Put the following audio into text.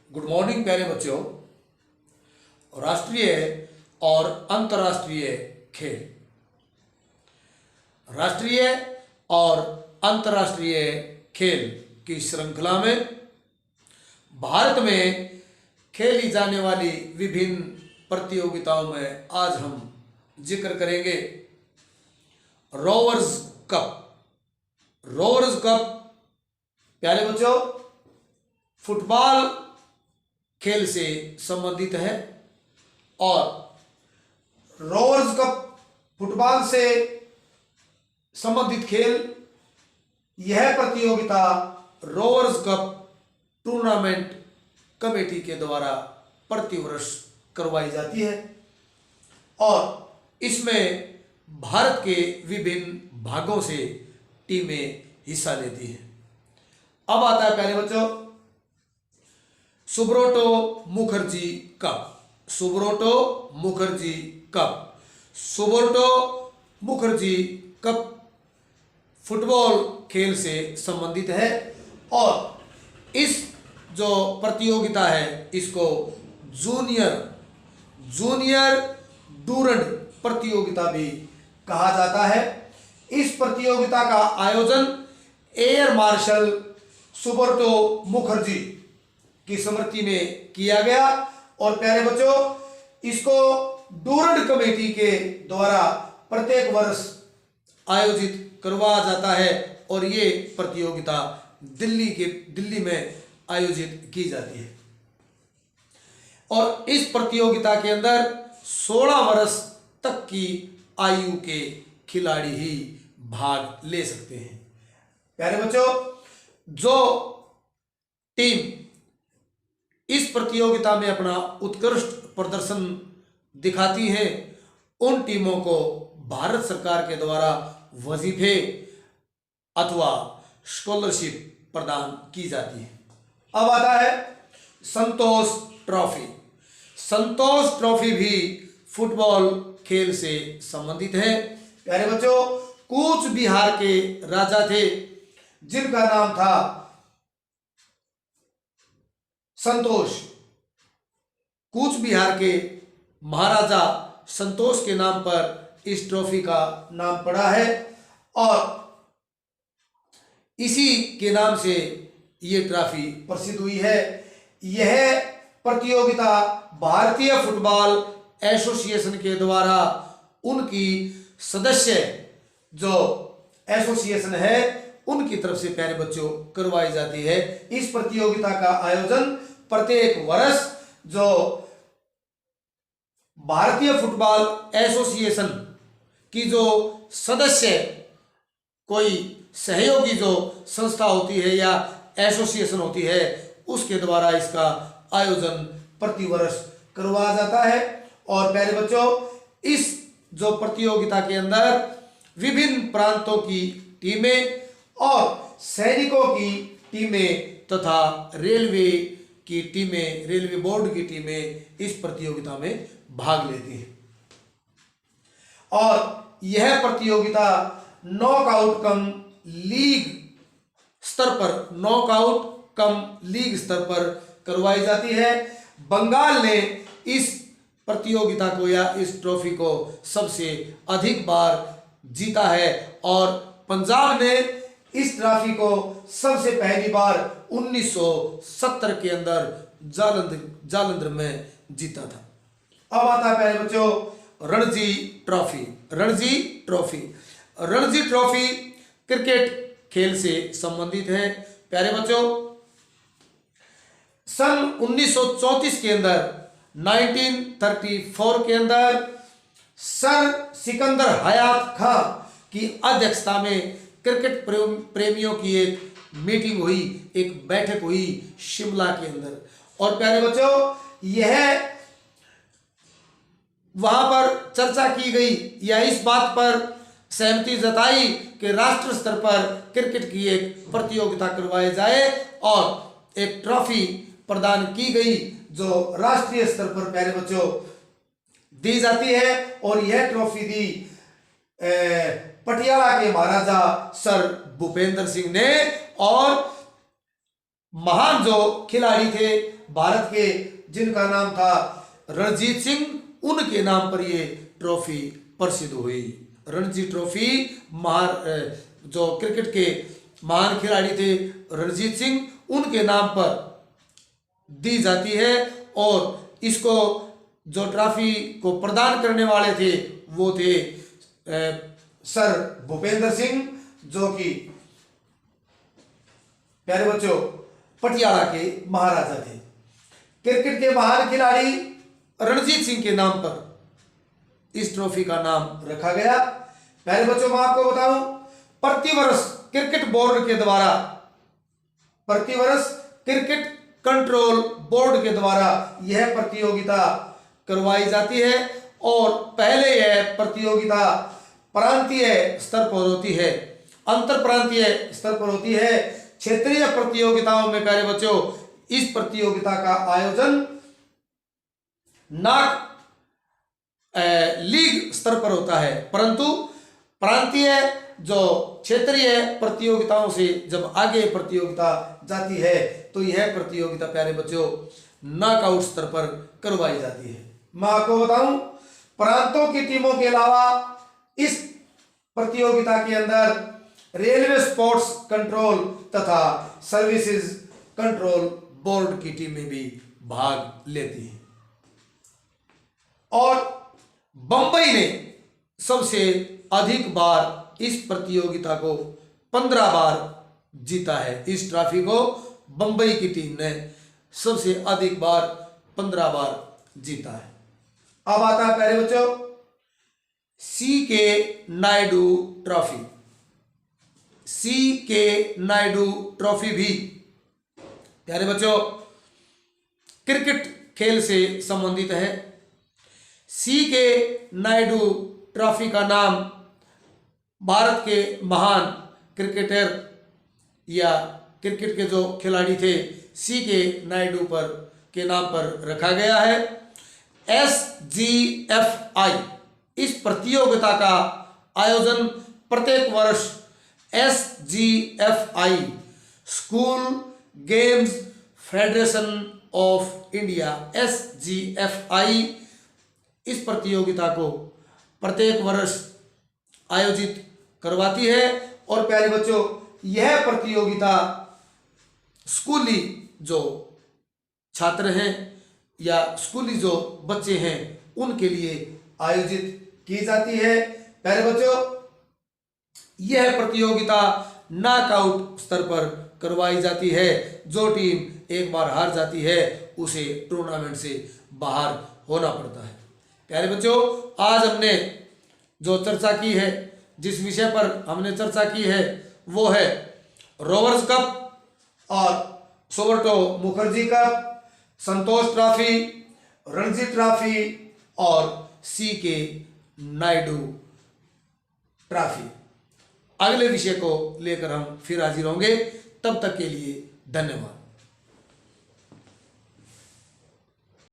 Good morning प्यारे बच्चों। राष्ट्रीय और अंतर्राष्ट्रीय खेल, राष्ट्रीय और अंतर्राष्ट्रीय खेल की श्रृंखला में भारत में खेली जाने वाली विभिन्न प्रतियोगिताओं में आज हम जिक्र करेंगे रोवर्स कप। रोवर्स कप प्यारे बच्चों फुटबॉल खेल से संबंधित है और रोवर्स कप फुटबॉल से संबंधित खेल। यह प्रतियोगिता रोवर्स कप टूर्नामेंट कमेटी के द्वारा प्रतिवर्ष करवाई जाती है और इसमें भारत के विभिन्न भागों से टीमें हिस्सा लेती हैं। अब आता है प्यारे बच्चों Subroto Mukherjee cup. Subroto Mukherjee cup, Subroto Mukherjee cup football खेल से संबंधित है और इस जो प्रतियोगिता है इसको जूनियर डूरंड प्रतियोगिता भी कहा जाता है। इस प्रतियोगिता का आयोजन एयर मार्शल सुब्रोटो मुखर्जी की स्मृति में किया गया और प्यारे बच्चों इसको डूरंड कमेटी के द्वारा प्रत्येक वर्ष आयोजित करवाया जाता है और ये प्रतियोगिता दिल्ली में आयोजित की जाती है और इस प्रतियोगिता के अंदर 16 वर्ष तक की आयु के खिलाड़ी ही भाग ले सकते हैं। प्यारे बच्चों जो टीम इस प्रतियोगिता में अपना उत्कृष्ट प्रदर्शन दिखाती हैं उन टीमों को भारत सरकार के द्वारा वजीफे अथवा स्कॉलरशिप प्रदान की जाती है। अब आता है संतोष ट्रॉफी। संतोष ट्रॉफी भी फुटबॉल खेल से संबंधित है। प्यारे बच्चों कूच बिहार के राजा थे जिनका नाम था संतोष। कूच बिहार के महाराजा संतोष के नाम पर इस ट्रॉफी का नाम पड़ा है और इसी के नाम से ये ट्रॉफी प्रसिद्ध हुई है। यह प्रतियोगिता भारतीय फुटबॉल एसोसिएशन के द्वारा उनकी सदस्य जो एसोसिएशन है उनकी तरफ से प्यारे बच्चों करवाई जाती है। इस प्रतियोगिता का आयोजन प्रत्येक वर्ष जो भारतीय फुटबॉल एसोसिएशन की जो सदस्य कोई सहयोगी जो संस्था होती है या एसोसिएशन होती है उसके द्वारा इसका आयोजन प्रतिवर्ष करवाया जाता है और प्यारे बच्चों इस जो प्रतियोगिता के अंदर विभिन्न प्रांतों की टीमें और सैनिकों की टीमें तथा रेलवे की टीमें, रेलवे बोर्ड की टीमें इस प्रतियोगिता में भाग लेती हैं और यह प्रतियोगिता नॉकआउट कम लीग स्तर पर स्तर पर करवाई जाती है। बंगाल ने इस प्रतियोगिता को या इस ट्रॉफी को सबसे अधिक बार जीता है और पंजाब ने इस ट्रॉफी को सबसे पहली बार 1970 के अंदर जालंधर में जीता था। अब आता है प्यारे बच्चों Ranji trophy. Ranji trophy cricket खेल से संबंधित है। प्यारे बच्चों सन 1934 के अंदर 1934 के अंदर सर सिकंदर हयात खां की अध्यक्षता में क्रिकेट प्रेमियों की एक मीटिंग हुई, एक बैठक हुई शिमला के अंदर और प्यारे बच्चों यह वहां पर चर्चा की गई या इस बात पर सहमति जताई कि राष्ट्र स्तर पर क्रिकेट की एक प्रतियोगिता करवाई जाए और एक ट्रॉफी प्रदान की गई जो राष्ट्रीय स्तर पर प्यारे बच्चों दी जाती है और यह ट्रॉफी दी पटियाला के महाराजा सर भूपेंद्र सिंह ने और महान जो खिलाड़ी थे भारत के जिनका नाम था रणजीत सिंह, उनके नाम पर ये ट्रॉफी प्रसिद्ध हुई। रणजी ट्रॉफी जो क्रिकेट के महान खिलाड़ी थे रणजीत सिंह, उनके नाम पर दी जाती है। और इसको जो ट्रॉफी को प्रदान करने वाले थे वो थे सर भूपेंद्र सिंह, जो कि प्यारे बच्चों पटियाला के महाराजा थे। क्रिकेट के महान खिलाड़ी रणजीत सिंह के नाम पर इस ट्रॉफी का नाम रखा गया। प्यारे बच्चों मैं आपको बताऊं, प्रतिवर्ष क्रिकेट बोर्ड के द्वारा, प्रतिवर्ष क्रिकेट कंट्रोल बोर्ड के द्वारा यह प्रतियोगिता करवाई जाती है। और पहले यह प्रतियोगिता प्रांतीय स्तर पर होती है, अंतर प्रांतीय स्तर पर होती है। क्षेत्रीय प्रतियोगिताओं में प्यारे बच्चों इस प्रतियोगिता का आयोजन नाक लीग स्तर पर होता है, परंतु प्रांतीय जो क्षेत्रीय प्रतियोगिताओं से जब आगे प्रतियोगिता जाती है तो यह प्रतियोगिता प्यारे बच्चों नॉकआउट स्तर पर करवाई जाती है। मैं आपको बताऊं, प्रांतों की टीमों के अलावा इस प्रतियोगिता के अंदर रेलवे स्पोर्ट्स कंट्रोल तथा सर्विसेज कंट्रोल बोर्ड की टीमें भी भाग लेती हैं। और बंबई ने सबसे अधिक बार इस प्रतियोगिता को 15 बार जीता है। इस ट्रॉफी को बंबई की टीम ने सबसे अधिक बार 15 बार जीता है। अब आता है प्यारे बच्चों सी के नायडू ट्रॉफी। सी के नायडू ट्रॉफी भी प्यारे बच्चों क्रिकेट खेल से संबंधित है। सी के नायडू ट्रॉफी का नाम भारत के महान क्रिकेटर या क्रिकेट के जो खिलाड़ी थे सी के नायडू पर के नाम पर रखा गया है। SGFI इस प्रतियोगिता का आयोजन प्रत्येक वर्ष SGFI school games federation of India SGFI इस प्रतियोगिता को प्रत्येक वर्ष आयोजित करवाती है। और प्यारे बच्चों यह प्रतियोगिता स्कूली जो छात्र हैं या स्कूली जो बच्चे हैं उनके लिए आयोजित की जाती है। प्यारे बच्चों यह प्रतियोगिता नॉकआउट स्तर पर करवाई जाती है। जो टीम एक बार हार जाती है उसे टूर्नामेंट से बाहर होना पड़ता है। प्यारे बच्चों आज हमने जो चर्चा की है, जिस विषय पर हमने चर्चा की है वो है रोवर्स कप और सुब्रतो मुखर्जी कप, संतोष ट्रॉफी, रणजी ट्रॉफी और सी के नायडू ट्रॉफी। अगले विषय को लेकर हम फिर हाजिर होंगे, तब तक के लिए धन्यवाद।